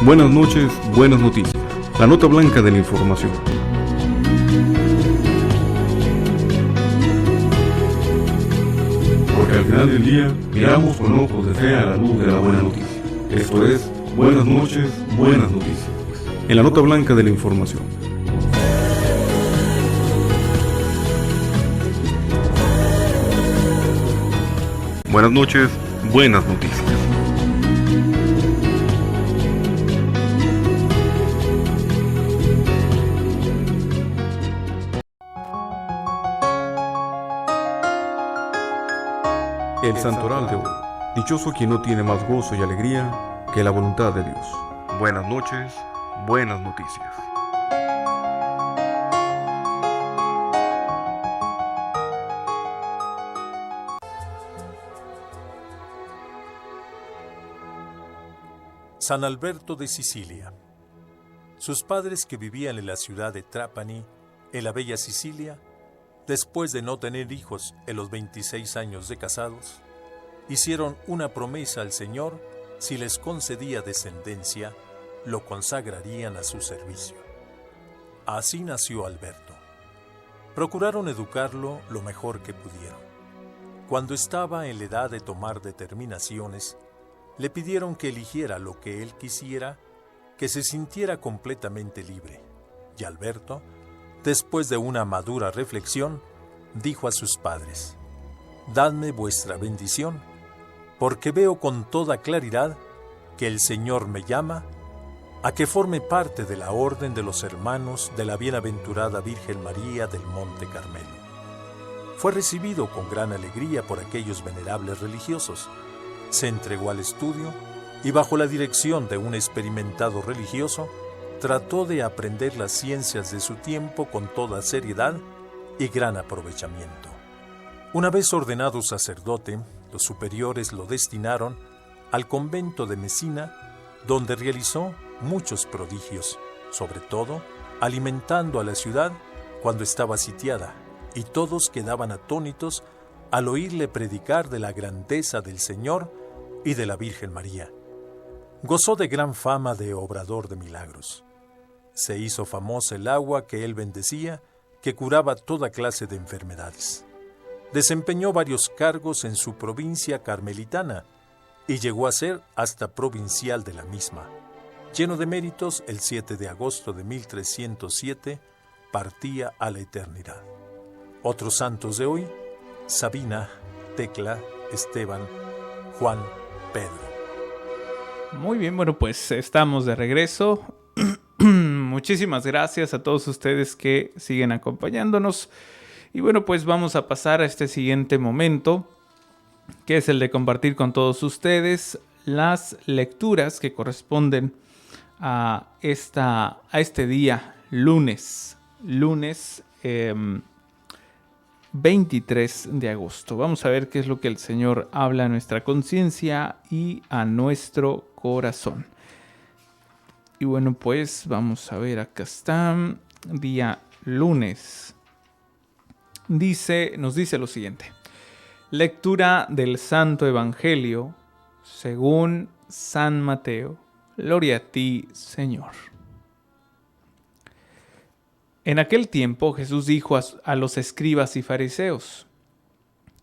Buenas noches, buenas noticias. La nota blanca de la información. Porque al final del día miramos con ojos de fe a la luz de la buena noticia. Esto es, buenas noches, buenas noticias. En la nota blanca de la información. Buenas noches, buenas noticias. El santoral de hoy. Dichoso quien no tiene más gozo y alegría que la voluntad de Dios. Buenas noches, buenas noticias. San Alberto de Sicilia. Sus padres, que vivían en la ciudad de Trapani, en la bella Sicilia, después de no tener hijos en los 26 años de casados, hicieron una promesa al Señor: si les concedía descendencia, lo consagrarían a su servicio. Así nació Alberto. Procuraron educarlo lo mejor que pudieron. Cuando estaba en la edad de tomar determinaciones, le pidieron que eligiera lo que él quisiera, que se sintiera completamente libre. Y Alberto, después de una madura reflexión, dijo a sus padres: «Dadme vuestra bendición, porque veo con toda claridad que el Señor me llama a que forme parte de la orden de los hermanos de la bienaventurada Virgen María del Monte Carmelo». Fue recibido con gran alegría por aquellos venerables religiosos. Se entregó al estudio y, bajo la dirección de un experimentado religioso, trató de aprender las ciencias de su tiempo con toda seriedad y gran aprovechamiento. Una vez ordenado sacerdote, los superiores lo destinaron al convento de Mesina, donde realizó muchos prodigios, sobre todo alimentando a la ciudad cuando estaba sitiada, y todos quedaban atónitos al oírle predicar de la grandeza del Señor y de la Virgen María. Gozó de gran fama de obrador de milagros. Se hizo famosa el agua que él bendecía, que curaba toda clase de enfermedades. Desempeñó varios cargos en su provincia carmelitana y llegó a ser hasta provincial de la misma. Lleno de méritos, el 7 de agosto de 1307 partía a la eternidad. Otros santos de hoy: Sabina, Tecla, Esteban, Juan, Pedro. Muy bien, bueno, pues estamos de regreso. Muchísimas gracias a todos ustedes que siguen acompañándonos. Y bueno, pues vamos a pasar a este siguiente momento, que es el de compartir con todos ustedes las lecturas que corresponden a este día, lunes 23 de agosto. Vamos a ver qué es lo que el Señor habla a nuestra conciencia y a nuestro corazón. Y bueno, pues vamos a ver, acá está, día lunes. Nos dice lo siguiente: lectura del Santo Evangelio según San Mateo. Gloria a ti, Señor. En aquel tiempo Jesús dijo a los escribas y fariseos: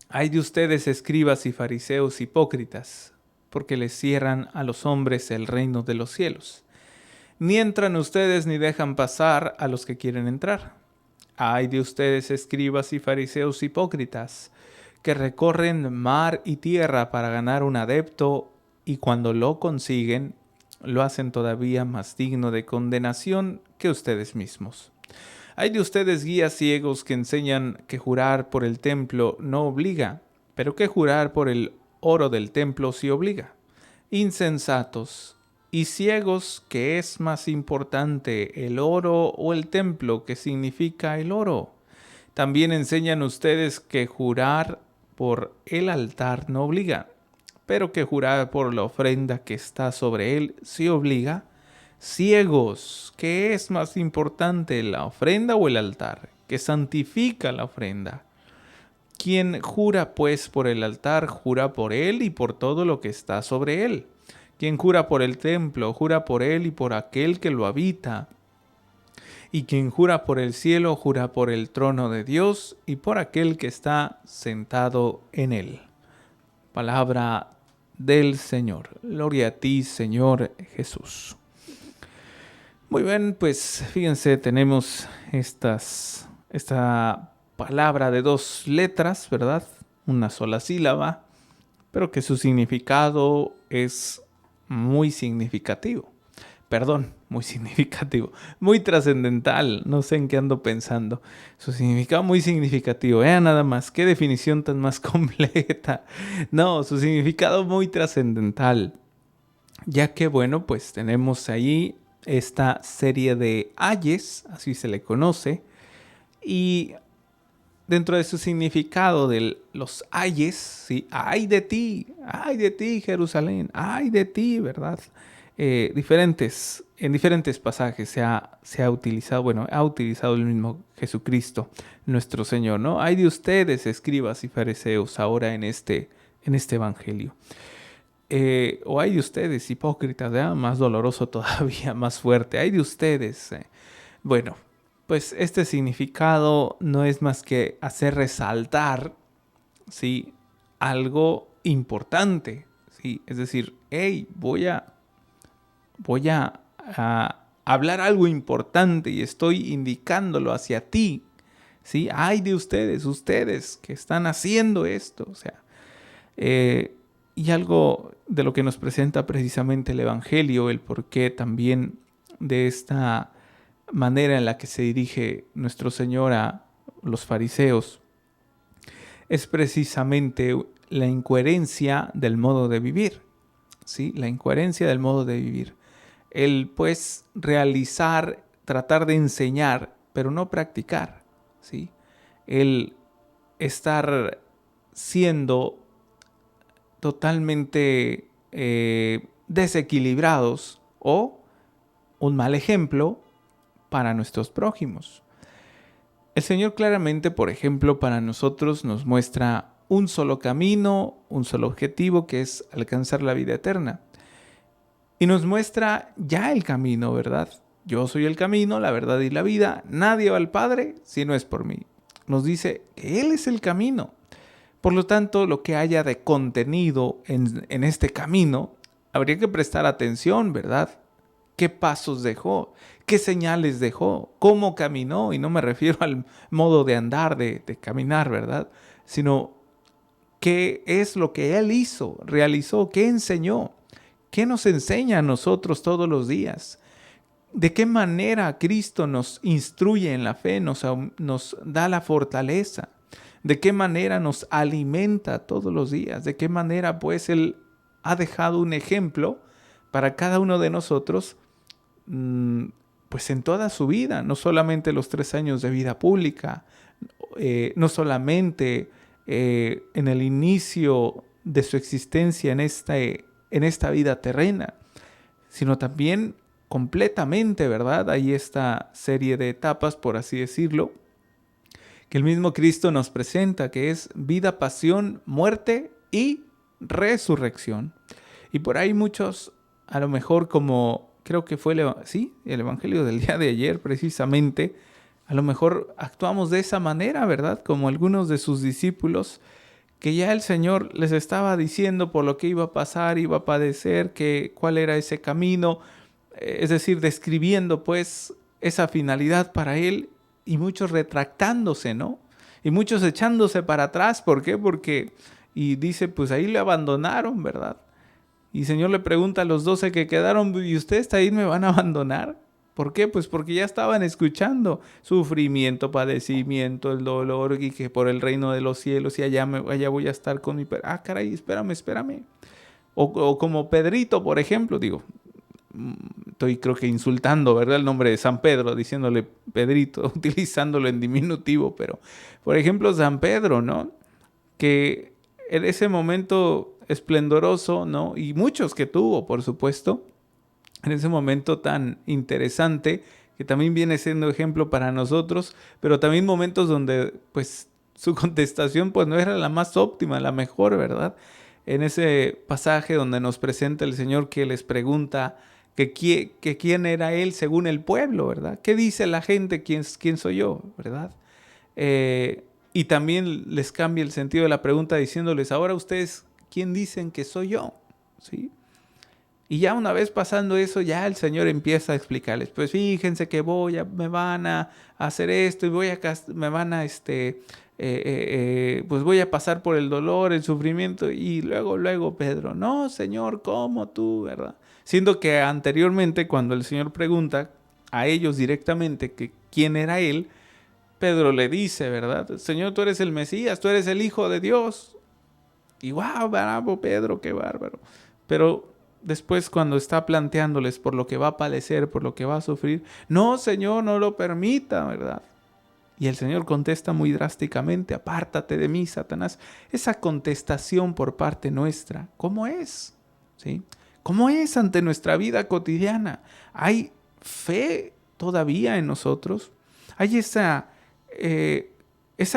«Ay de ustedes, escribas y fariseos hipócritas, porque les cierran a los hombres el reino de los cielos. Ni entran ustedes ni dejan pasar a los que quieren entrar. Ay de ustedes, escribas y fariseos hipócritas, que recorren mar y tierra para ganar un adepto, y cuando lo consiguen, lo hacen todavía más digno de condenación que ustedes mismos. Hay de ustedes, guías ciegos, que enseñan que jurar por el templo no obliga, pero que jurar por el oro del templo sí obliga. Insensatos y ciegos, ¿qué es más importante, el oro o el templo, que significa el oro? También enseñan ustedes que jurar por el altar no obliga, pero que jurar por la ofrenda que está sobre él sí obliga. Ciegos, ¿qué es más importante, la ofrenda o el altar, que santifica la ofrenda? Quien jura pues por el altar, jura por él y por todo lo que está sobre él. Quien jura por el templo, jura por él y por aquel que lo habita. Y quien jura por el cielo, jura por el trono de Dios y por aquel que está sentado en él. Palabra del Señor. Gloria a ti, Señor Jesús. Muy bien, pues fíjense, tenemos esta palabra de 2 letras, ¿verdad? Una sola sílaba, pero que su significado es muy significativo. Muy significativo, muy trascendental, no sé en qué ando pensando. Su significado muy significativo, nada más, qué definición tan más completa. No, su significado muy trascendental, ya que bueno, pues tenemos ahí esta serie de ayes, así se le conoce, y dentro de su significado de los ayes, ¿sí? Ay de ti, Jerusalén, ay de ti, ¿verdad? En diferentes pasajes se ha utilizado, ha utilizado el mismo Jesucristo, nuestro Señor, ¿no? Ay de ustedes, escribas y fariseos, ahora en este evangelio. O ay de ustedes, hipócritas, más doloroso todavía, más fuerte, ay de ustedes. Bueno, pues este significado no es más que hacer resaltar, ¿sí?, algo importante, ¿sí? Es decir, hey, voy a hablar algo importante y estoy indicándolo hacia ti, ¿sí? Ay de ustedes que están haciendo esto, o sea, y algo de lo que nos presenta precisamente el Evangelio, el porqué también de esta manera en la que se dirige nuestro Señor a los fariseos, es precisamente la incoherencia del modo de vivir, ¿sí? La incoherencia del modo de vivir. El, pues, realizar, tratar de enseñar, pero no practicar, ¿sí? El estar siendo totalmente desequilibrados o un mal ejemplo para nuestros prójimos. El Señor claramente, por ejemplo, para nosotros nos muestra un solo camino, un solo objetivo, que es alcanzar la vida eterna. Y nos muestra ya el camino, ¿verdad? Yo soy el camino, la verdad y la vida. Nadie va al Padre si no es por mí. Nos dice que Él es el camino. Por lo tanto, lo que haya de contenido en este camino, habría que prestar atención, ¿verdad? ¿Qué pasos dejó? ¿Qué señales dejó? ¿Cómo caminó? Y no me refiero al modo de andar, de caminar, ¿verdad? Sino qué es lo que Él hizo, realizó, qué enseñó, qué nos enseña a nosotros todos los días. ¿De qué manera Cristo nos instruye en la fe, nos da la fortaleza? ¿De qué manera nos alimenta todos los días? ¿De qué manera, pues, Él ha dejado un ejemplo para cada uno de nosotros, pues en toda su vida, no solamente los 3 años de vida pública, no solamente en el inicio de su existencia en esta vida terrena, sino también completamente, ¿verdad? Hay esta serie de etapas, por así decirlo, que el mismo Cristo nos presenta, que es vida, pasión, muerte y resurrección. Y por ahí muchos, a lo mejor como creo que fue el Evangelio del día de ayer precisamente, a lo mejor actuamos de esa manera, ¿verdad? Como algunos de sus discípulos, que ya el Señor les estaba diciendo por lo que iba a pasar, iba a padecer, cuál era ese camino, es decir, describiendo pues esa finalidad para Él, y muchos retractándose, ¿no? Y muchos echándose para atrás. ¿Por qué? Y dice, pues ahí le abandonaron, ¿verdad? Y el Señor le pregunta a los 12 que quedaron, ¿y ustedes ahí me van a abandonar? ¿Por qué? Pues porque ya estaban escuchando sufrimiento, padecimiento, el dolor, y que por el reino de los cielos, y allá voy a estar con mi... caray, espérame. O como Pedrito, por ejemplo, estoy creo que insultando, ¿verdad? El nombre de San Pedro, diciéndole Pedrito, utilizándolo en diminutivo, pero por ejemplo San Pedro, ¿no? Que en ese momento esplendoroso, ¿no? Y muchos que tuvo, por supuesto, en ese momento tan interesante, que también viene siendo ejemplo para nosotros, pero también momentos donde, pues, su contestación, pues, no era la más óptima, la mejor, ¿verdad? en ese pasaje donde nos presenta el Señor que les pregunta que quién era Él según el pueblo, ¿verdad? ¿Qué dice la gente? ¿Quién soy yo? ¿Verdad? Y también les cambia el sentido de la pregunta diciéndoles, ahora ustedes, ¿quién dicen que soy yo? ¿Sí? Y ya una vez pasando eso, ya el Señor empieza a explicarles, pues fíjense que me van a hacer esto y me van a, pues voy a pasar por el dolor, el sufrimiento, y luego Pedro, no, Señor, ¿cómo tú, verdad? Siendo que anteriormente, cuando el Señor pregunta a ellos directamente que quién era Él, Pedro le dice, ¿verdad? Señor, tú eres el Mesías, tú eres el Hijo de Dios. Y wow, bravo Pedro, qué bárbaro. Pero después, cuando está planteándoles por lo que va a padecer, por lo que va a sufrir, no, Señor, no lo permita, ¿verdad? Y el Señor contesta muy drásticamente, apártate de mí, Satanás. Esa contestación por parte nuestra, ¿cómo es? ¿Sí? ¿Cómo es ante nuestra vida cotidiana? ¿Hay fe todavía en nosotros? ¿Hay esa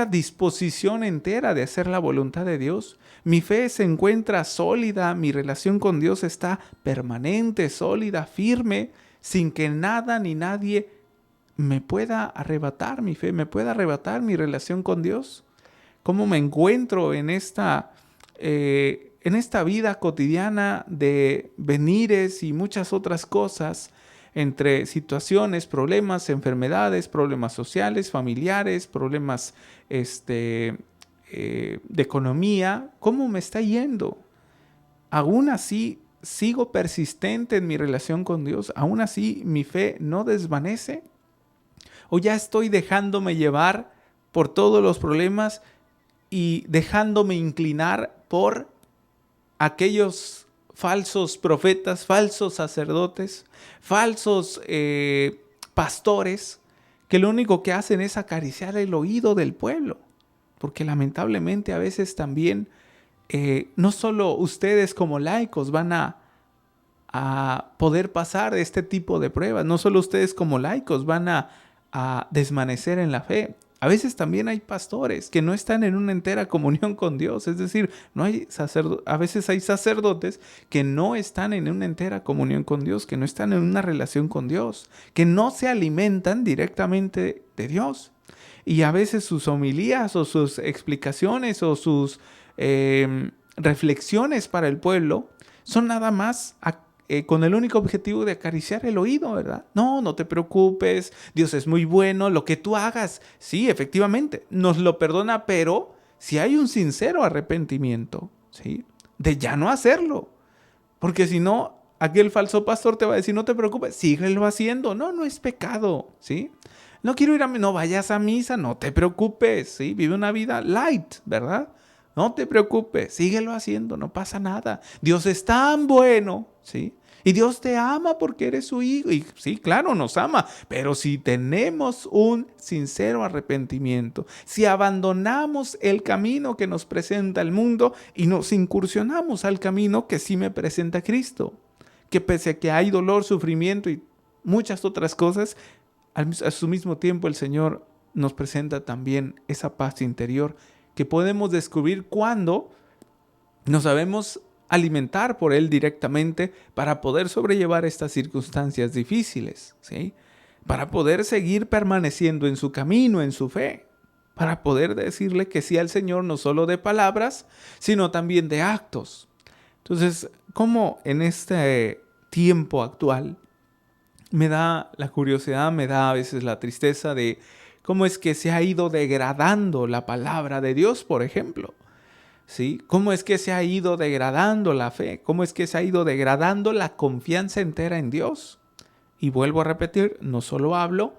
disposición entera de hacer la voluntad de Dios? Mi fe se encuentra sólida, mi relación con Dios está permanente, sólida, firme, sin que nada ni nadie me pueda arrebatar mi fe, me pueda arrebatar mi relación con Dios. ¿Cómo me encuentro en esta vida cotidiana de venires y muchas otras cosas, entre situaciones, problemas, enfermedades, problemas sociales, familiares, problemas de economía? ¿Cómo me está yendo? Aún así, ¿sigo persistente en mi relación con Dios? ¿Aún así mi fe no desvanece? ¿O ya estoy dejándome llevar por todos los problemas y dejándome inclinar por aquellos falsos profetas, falsos sacerdotes, falsos pastores, que lo único que hacen es acariciar el oído del pueblo? Porque lamentablemente a veces también no solo ustedes como laicos van a poder pasar este tipo de pruebas, no solo ustedes como laicos van a desvanecer en la fe. A veces también hay pastores que no están en una entera comunión con Dios. Es decir, a veces hay sacerdotes que no están en una entera comunión con Dios, que no están en una relación con Dios, que no se alimentan directamente de Dios. Y a veces sus homilías o sus explicaciones o sus reflexiones para el pueblo son nada más con el único objetivo de acariciar el oído, ¿verdad? No te preocupes, Dios es muy bueno, lo que tú hagas, sí, efectivamente, nos lo perdona, pero si hay un sincero arrepentimiento, ¿sí? De ya no hacerlo, porque si no, aquel falso pastor te va a decir, no te preocupes, síguelo haciendo, no es pecado, ¿sí? No quiero no vayas a misa, no te preocupes, ¿sí? Vive una vida light, ¿verdad? No te preocupes, síguelo haciendo, no pasa nada. Dios es tan bueno, ¿sí? Y Dios te ama porque eres su hijo. Y sí, claro, nos ama. Pero si tenemos un sincero arrepentimiento, si abandonamos el camino que nos presenta el mundo y nos incursionamos al camino que sí me presenta Cristo, que pese a que hay dolor, sufrimiento y muchas otras cosas, a su mismo tiempo el Señor nos presenta también esa paz interior que podemos descubrir cuando nos sabemos alimentar por Él directamente para poder sobrellevar estas circunstancias difíciles, ¿sí? Para poder seguir permaneciendo en su camino, en su fe, para poder decirle que sí al Señor no solo de palabras, sino también de actos. Entonces, ¿cómo en este tiempo actual me da la curiosidad, me da a veces la tristeza de cómo es que se ha ido degradando la palabra de Dios, por ejemplo? ¿Sí? ¿Cómo es que se ha ido degradando la fe? ¿Cómo es que se ha ido degradando la confianza entera en Dios? Y vuelvo a repetir, no solo hablo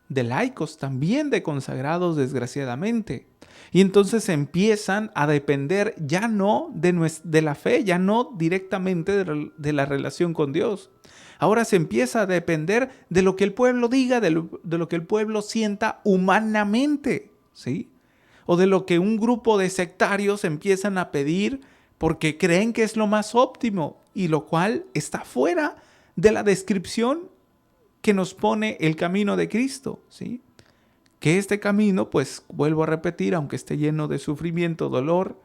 de laicos, también de consagrados, desgraciadamente. Y entonces empiezan a depender ya no de la fe, ya no directamente de la relación con Dios. Ahora se empieza a depender de lo que el pueblo diga, de lo que el pueblo sienta humanamente, ¿sí? O de lo que un grupo de sectarios empiezan a pedir porque creen que es lo más óptimo, y lo cual está fuera de la descripción que nos pone el camino de Cristo, ¿sí? Que este camino, pues vuelvo a repetir, aunque esté lleno de sufrimiento, dolor,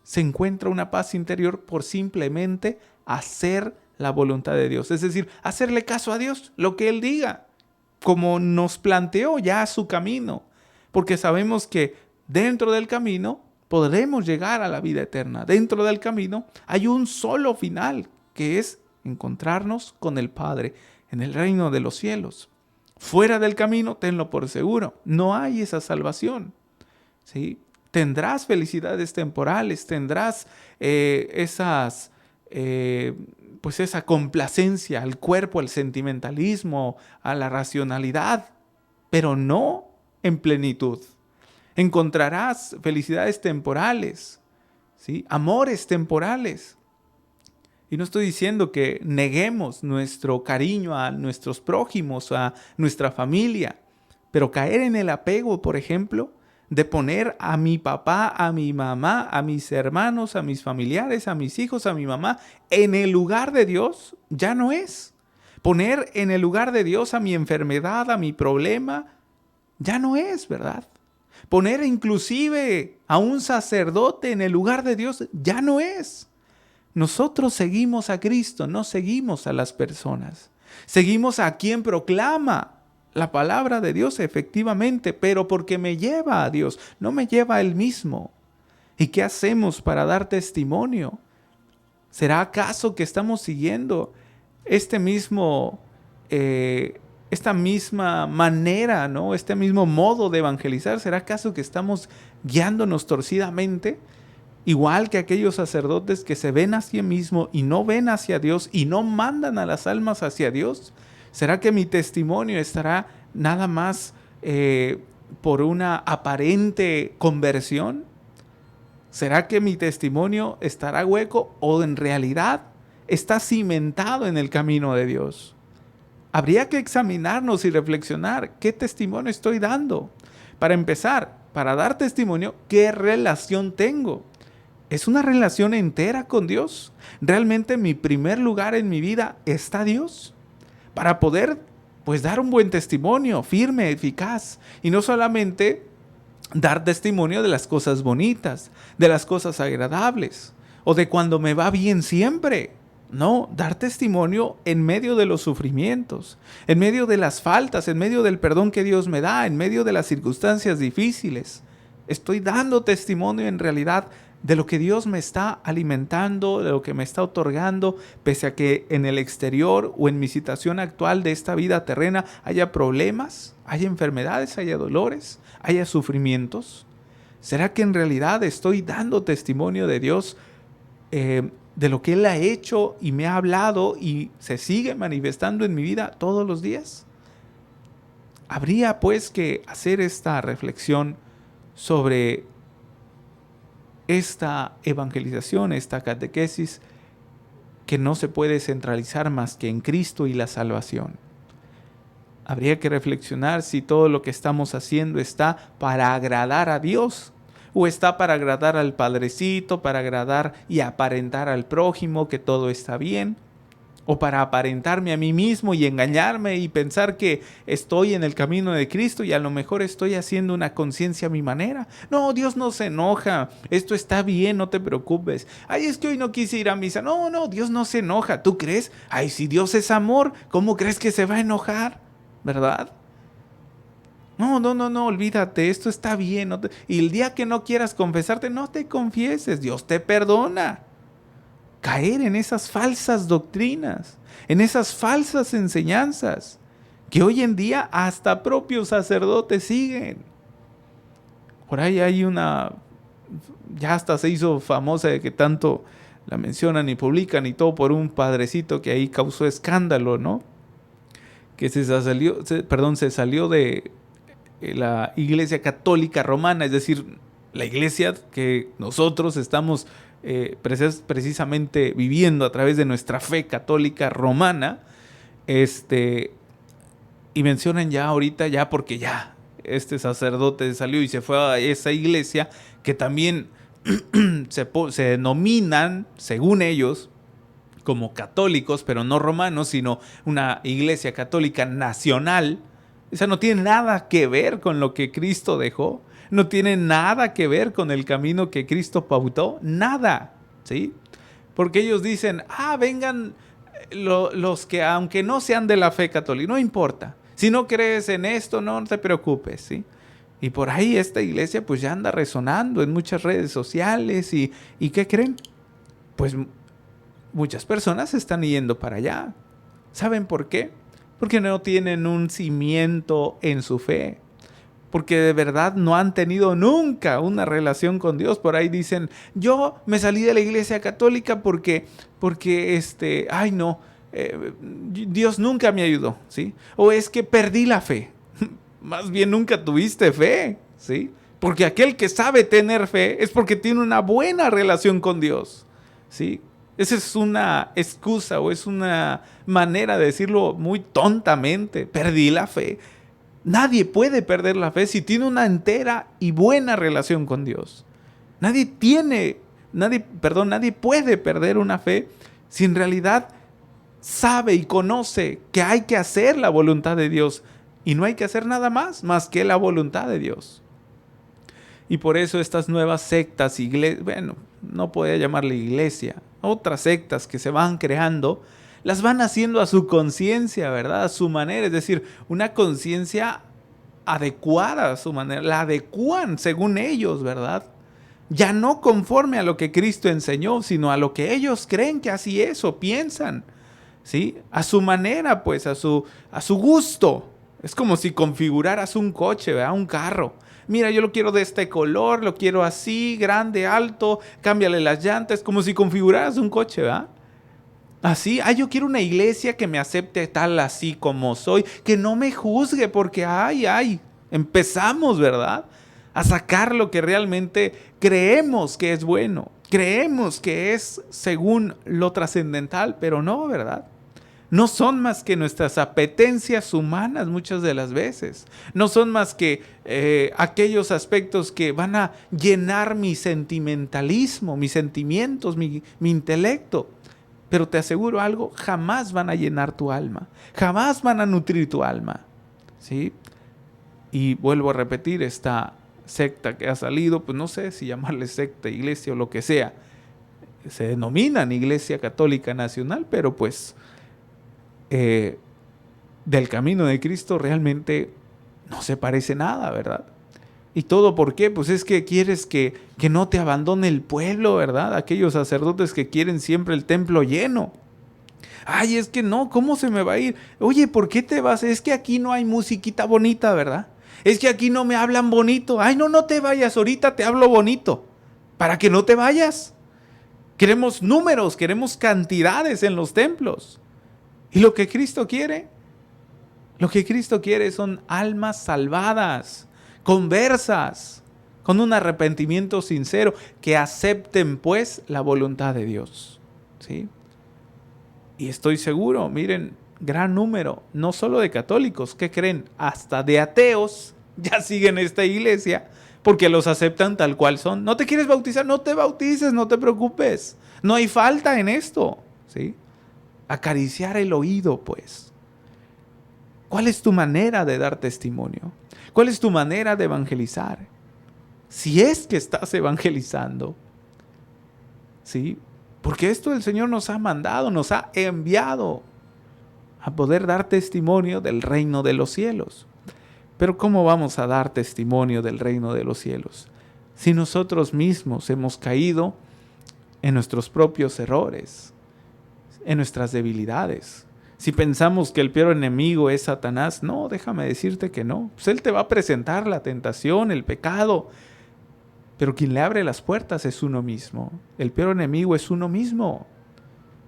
se encuentra una paz interior por simplemente hacer la voluntad de Dios. Es decir, hacerle caso a Dios, lo que Él diga, como nos planteó ya su camino. Porque sabemos que dentro del camino podremos llegar a la vida eterna. Dentro del camino hay un solo final, que es encontrarnos con el Padre en el reino de los cielos. Fuera del camino, tenlo por seguro, no hay esa salvación, ¿sí? Tendrás felicidades temporales, tendrás esa complacencia al cuerpo, al sentimentalismo, a la racionalidad, pero no en plenitud. Encontrarás felicidades temporales, ¿sí? Amores temporales. Y no estoy diciendo que neguemos nuestro cariño a nuestros prójimos, a nuestra familia, pero caer en el apego, por ejemplo, de poner a mi papá, a mi mamá, a mis hermanos, a mis familiares, a mis hijos, a mi mamá, en el lugar de Dios, ya no es. Poner en el lugar de Dios a mi enfermedad, a mi problema, ya no es, ¿verdad? Poner inclusive a un sacerdote en el lugar de Dios, ya no es. Nosotros seguimos a Cristo, no seguimos a las personas. Seguimos a quien proclama la palabra de Dios, efectivamente, pero porque me lleva a Dios, no me lleva a Él mismo. ¿Y qué hacemos para dar testimonio? ¿Será acaso que estamos siguiendo esta misma manera, ¿no? Este mismo modo de evangelizar? ¿Será acaso que estamos guiándonos torcidamente? Igual que aquellos sacerdotes que se ven hacia mismo y no ven hacia Dios y no mandan a las almas hacia Dios. ¿Será que mi testimonio estará nada más por una aparente conversión? ¿Será que mi testimonio estará hueco o en realidad está cimentado en el camino de Dios? Habría que examinarnos y reflexionar qué testimonio estoy dando. Para empezar, para dar testimonio, ¿qué relación tengo? ¿Es una relación entera con Dios? ¿Realmente en mi primer lugar en mi vida está Dios? Para poder, dar un buen testimonio, firme, eficaz. Y no solamente dar testimonio de las cosas bonitas, de las cosas agradables, o de cuando me va bien siempre. No, dar testimonio en medio de los sufrimientos, en medio de las faltas, en medio del perdón que Dios me da, en medio de las circunstancias difíciles. Estoy dando testimonio en realidad de lo que Dios me está alimentando, de lo que me está otorgando, pese a que en el exterior o en mi situación actual de esta vida terrena haya problemas, haya enfermedades, haya dolores, haya sufrimientos. ¿Será que en realidad estoy dando testimonio de Dios, de lo que Él ha hecho y me ha hablado y se sigue manifestando en mi vida todos los días? Habría pues que hacer esta reflexión sobre esta evangelización, esta catequesis, que no se puede centralizar más que en Cristo y la salvación. Habría que reflexionar si todo lo que estamos haciendo está para agradar a Dios o está para agradar al Padrecito, para agradar y aparentar al prójimo que todo está bien, o para aparentarme a mí mismo y engañarme y pensar que estoy en el camino de Cristo y a lo mejor estoy haciendo una conciencia a mi manera. No, Dios no se enoja, esto está bien, no te preocupes. Ay, es que hoy no quise ir a misa. No, Dios no se enoja. ¿Tú crees? Ay, si Dios es amor, ¿cómo crees que se va a enojar? ¿Verdad? No, olvídate, esto está bien. Y el día que no quieras confesarte, no te confieses, Dios te perdona. Caer en esas falsas doctrinas, en esas falsas enseñanzas que hoy en día hasta propios sacerdotes siguen. Por ahí hay ya hasta se hizo famosa de que tanto la mencionan y publican y todo por un padrecito que ahí causó escándalo, ¿no? Que se salió de la Iglesia Católica Romana, es decir, la iglesia que nosotros estamos precisamente viviendo a través de nuestra fe católica romana, y mencionan ya ahorita, ya porque ya este sacerdote salió y se fue a esa iglesia que también se denominan, según ellos, como católicos, pero no romanos, sino una iglesia católica nacional. Esa no tiene nada que ver con lo que Cristo dejó. no tiene nada que ver con el camino que Cristo pautó, nada, ¿sí? Porque ellos dicen, vengan los que aunque no sean de la fe católica, no importa. Si no crees en esto, no te preocupes, ¿sí? Y por ahí esta iglesia pues ya anda resonando en muchas redes sociales y ¿qué creen? Pues muchas personas están yendo para allá. ¿Saben por qué? Porque no tienen un cimiento en su fe. Porque de verdad no han tenido nunca una relación con Dios. Por ahí dicen, yo me salí de la iglesia católica porque Dios nunca me ayudó, ¿sí? O es que perdí la fe. Más bien nunca tuviste fe, ¿sí? Porque aquel que sabe tener fe es porque tiene una buena relación con Dios, ¿sí? Esa es una excusa o es una manera de decirlo muy tontamente. Perdí la fe. Nadie puede perder la fe si tiene una entera y buena relación con Dios. Nadie puede perder una fe si en realidad sabe y conoce que hay que hacer la voluntad de Dios y no hay que hacer nada más que la voluntad de Dios. Y por eso estas nuevas sectas, no podía llamarle iglesia, otras sectas que se van creando, las van haciendo a su conciencia, ¿verdad? A su manera, es decir, una conciencia adecuada a su manera, la adecuan según ellos, ¿verdad? Ya no conforme a lo que Cristo enseñó, sino a lo que ellos creen que así es o piensan, ¿sí? A su manera, pues, a su gusto. Es como si configuraras un coche, ¿verdad? Un carro. Mira, yo lo quiero de este color, lo quiero así, grande, alto, cámbiale las llantas, como si configuraras un coche, ¿verdad? Así, yo quiero una iglesia que me acepte tal así como soy, que no me juzgue porque, empezamos, ¿verdad? A sacar lo que realmente creemos que es bueno, creemos que es según lo trascendental, pero no, ¿verdad? No son más que nuestras apetencias humanas muchas de las veces. No son más que aquellos aspectos que van a llenar mi sentimentalismo, mis sentimientos, mi intelecto. Pero te aseguro algo, jamás van a llenar tu alma. Jamás van a nutrir tu alma. ¿Sí? Y vuelvo a repetir, esta secta que ha salido, pues no sé si llamarle secta, iglesia o lo que sea. Se denominan Iglesia Católica Nacional, pero pues del camino de Cristo realmente no se parece nada, ¿verdad? ¿Y todo por qué? Pues es que quieres que no te abandone el pueblo, ¿verdad? Aquellos sacerdotes que quieren siempre el templo lleno. Es que no, ¿cómo se me va a ir? Oye, ¿por qué te vas? Es que aquí no hay musiquita bonita, ¿verdad? Es que aquí no me hablan bonito. No te vayas, ahorita te hablo bonito. Para que no te vayas. Queremos números, queremos cantidades en los templos. ¿Y lo que Cristo quiere? Lo que Cristo quiere son almas salvadas, conversas, con un arrepentimiento sincero, que acepten pues la voluntad de Dios, ¿sí? Y estoy seguro, miren, gran número, no solo de católicos, ¿qué creen? Hasta de ateos ya siguen esta iglesia porque los aceptan tal cual son. ¿No te quieres bautizar? No te bautices, no te preocupes. No hay falta en esto, ¿sí? Acariciar el oído, pues. ¿Cuál es tu manera de dar testimonio? ¿Cuál es tu manera de evangelizar? Si es que estás evangelizando, ¿sí? Porque esto el Señor nos ha mandado, nos ha enviado a poder dar testimonio del reino de los cielos. Pero ¿cómo vamos a dar testimonio del reino de los cielos? Si nosotros mismos hemos caído en nuestros propios errores, en nuestras debilidades. Si pensamos que el peor enemigo es Satanás, no, déjame decirte que no. Pues él te va a presentar la tentación, el pecado, pero quien le abre las puertas es uno mismo. El peor enemigo es uno mismo.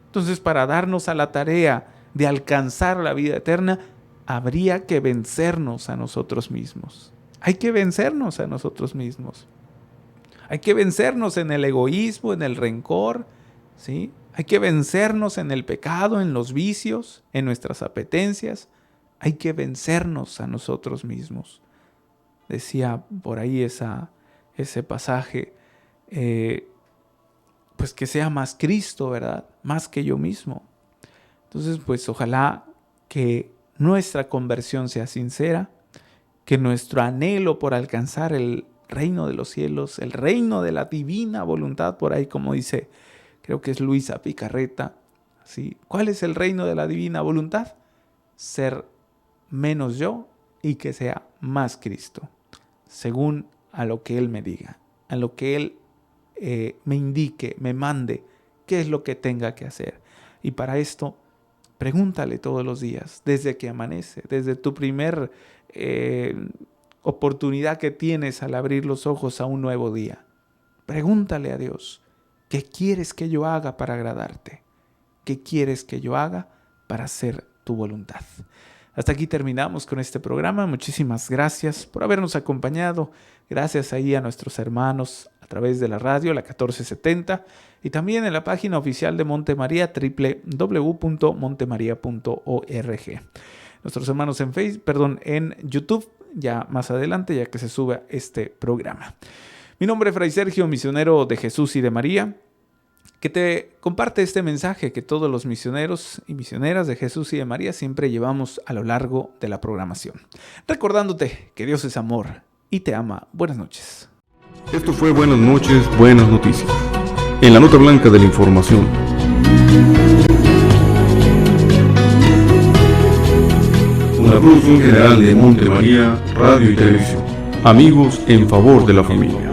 Entonces, para darnos a la tarea de alcanzar la vida eterna, habría que vencernos a nosotros mismos. Hay que vencernos a nosotros mismos. Hay que vencernos en el egoísmo, en el rencor, ¿sí? Hay que vencernos en el pecado, en los vicios, en nuestras apetencias. Hay que vencernos a nosotros mismos. Decía por ahí ese pasaje, pues que sea más Cristo, ¿verdad? Más que yo mismo. Entonces, pues ojalá que nuestra conversión sea sincera, que nuestro anhelo por alcanzar el reino de los cielos, el reino de la divina voluntad, por ahí como dice, creo que es Luisa Picarreta, ¿sí? ¿Cuál es el reino de la divina voluntad? Ser menos yo y que sea más Cristo, según a lo que Él me diga, a lo que Él me indique, me mande, qué es lo que tenga que hacer. Y para esto, pregúntale todos los días, desde que amanece, desde tu primer oportunidad que tienes al abrir los ojos a un nuevo día. Pregúntale a Dios, ¿qué quieres que yo haga para agradarte? ¿Qué quieres que yo haga para hacer tu voluntad? Hasta aquí terminamos con este programa. Muchísimas gracias por habernos acompañado. Gracias ahí a nuestros hermanos a través de la radio, la 1470, y también en la página oficial de Montemaría, www.montemaria.org. Nuestros hermanos en YouTube, ya más adelante, ya que se sube este programa. Mi nombre es Fray Sergio, misionero de Jesús y de María, que te comparte este mensaje que todos los misioneros y misioneras de Jesús y de María siempre llevamos a lo largo de la programación. Recordándote que Dios es amor y te ama. Buenas noches. Esto fue Buenas noches, buenas noticias. En la nota blanca de la información. Una producción general de Montemaría, Radio y Televisión. Amigos en favor de la familia.